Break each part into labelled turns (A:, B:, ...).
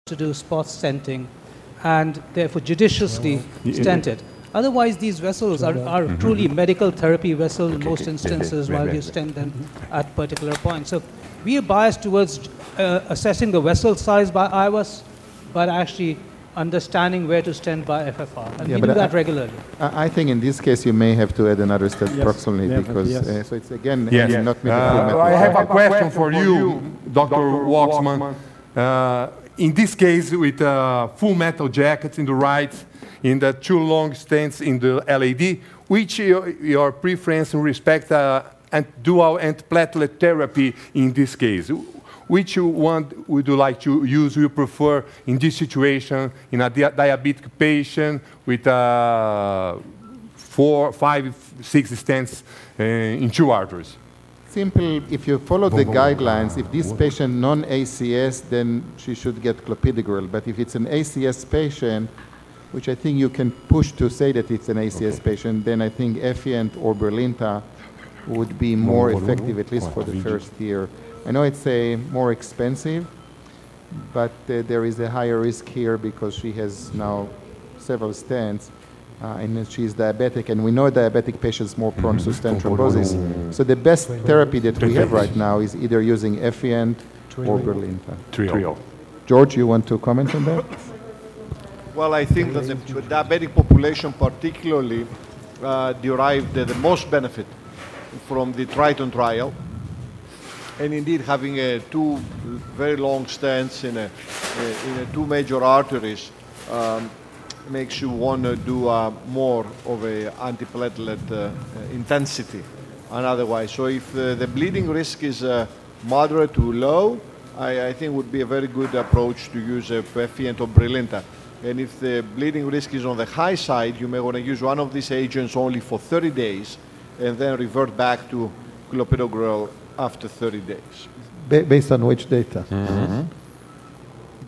A: to do spot stenting and therefore judiciously stent it. Otherwise, these vessels are truly medical therapy vessels in most instances while you stent them at particular points. So we are biased towards assessing the vessel size by IVUS, but actually understanding where to stent by FFR. And we do that regularly.
B: I think in this case you may have to add another step proximally because so it's again not medical.
C: I have a question for you, Dr. Waxman. In this case, with full metal jackets in the right, in the 2 long stents in the LAD, which your preference in respect and dual antiplatelet therapy in this case? Which one would you like to use, you prefer in this situation, in a diabetic patient with 4, 5, 6 stents in 2 arteries?
B: Simple, if you follow the guidelines, if this patient non-ACS, then she should get clopidogrel. But if it's an ACS patient, which I think you can push to say that it's an ACS patient, then I think Efient or Brilinta would be more effective, at least for the first year. I know it's more expensive, but there is a higher risk here because she has now several stents, and she's diabetic, and we know diabetic patients more prone to stent thrombosis. So the best therapy that we have right now is either using Efient or Brilinta.
C: Trio.
B: George, you want to comment on that?
D: Well, I think that the diabetic population particularly derived the most benefit from the Triton trial. And indeed, having 2 very long stents in 2 major arteries makes you want to do more of a antiplatelet intensity and otherwise. So if the bleeding risk is moderate to low, I think would be a very good approach to use Efient or Brilinta. And if the bleeding risk is on the high side, you may want to use one of these agents only for 30 days and then revert back to clopidogrel after 30 days.
E: Based on which data?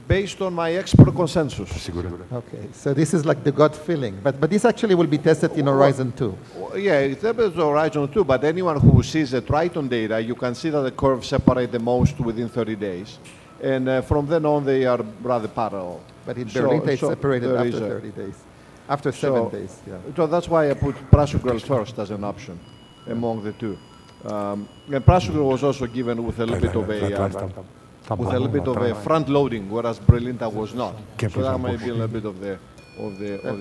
D: Based on my expert consensus.
E: Okay, so this is like the gut feeling, but this actually will be tested in Horizon 2.
D: Yeah, it's tested in Horizon 2, but anyone who sees the Triton data, you can see that the curves separate the most within 30 days. And from then on, they are rather parallel.
E: But in Brilinta, it's separated after 30 days. After 7 days, yeah.
D: So that's why I put prasugrel first as an option among the 2. And prasugrel was also given with a little bit of a front loading, whereas Brilinta was not. So that might be a little bit of the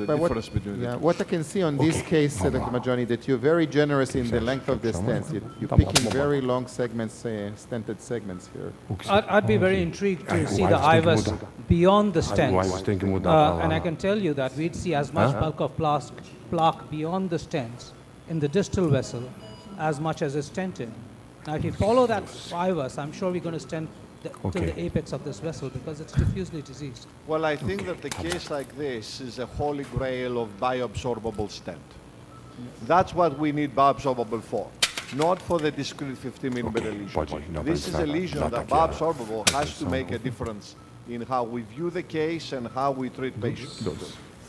D: difference between the 2.
B: What I can see on this case, Dr. Majani, that you're very generous in the length of the stents. You're picking very long segments, stented segments here.
A: I'd be very intrigued to see the IVUS beyond the stents. And I can tell you that we'd see as much bulk of plaque beyond the stents in the distal vessel as much as is stented. Now, if you follow that IVUS, I'm sure we're going to stent to the apex of this vessel because it's diffusely diseased.
D: Well, I think that the case like this is a holy grail of bioabsorbable stent. That's what we need bioabsorbable for, not for the discrete 15-millimeter lesion. This is a lesion that bioabsorbable has to make a difference in how we view the case and how we treat patients.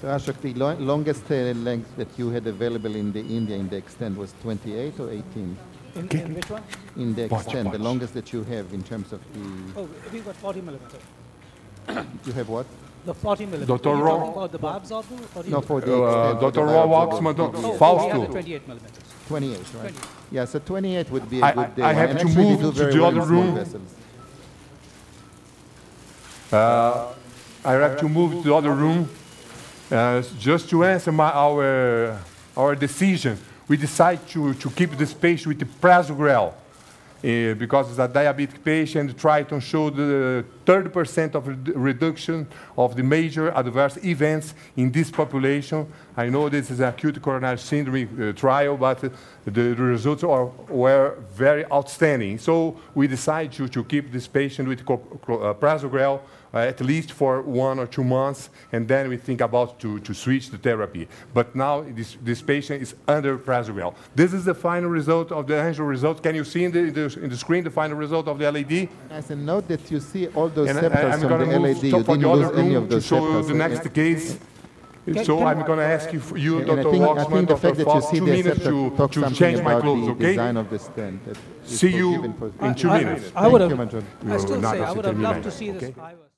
B: So Ashok, the longest length that you had available in the India in the extent was 28 or 18?
A: In which one?
B: In the extent, the longest that you have in terms of the...
A: Oh, we've got 40 millimeters.
B: You have what?
A: The 40 millimeters.
C: Dr. Raw?
A: For the bioabsorbable?
B: No, for the extent.
C: Dr. Raw Waxman, Fausto.
A: 28 millimeters.
B: 28, right? 28. Yeah, so 28 would be a good day.
C: I have to move to the other room. I have to move to the other room. Just to answer our decision, we decided to keep this patient with the prasugrel because it's a diabetic patient. Triton showed 30% of reduction of the major adverse events in this population. I know this is an acute coronary syndrome trial, but the results were very outstanding. So we decided to keep this patient with prasugrel at least for 1 or 2 months, and then we think about to switch the therapy. But now this patient is under prasugrel. This is the final result of the angio result. Can you see in the screen the final result of the LAD?
B: As a note that you see all those septals from the LAD, you didn't lose any of those septals.
C: The next case. So I'm going to ask you, Dr. Waxman, Dr. Faust, 2 minutes to change my clothes, okay? See you in 2 minutes.
A: I still say I would have loved to see this IVUS.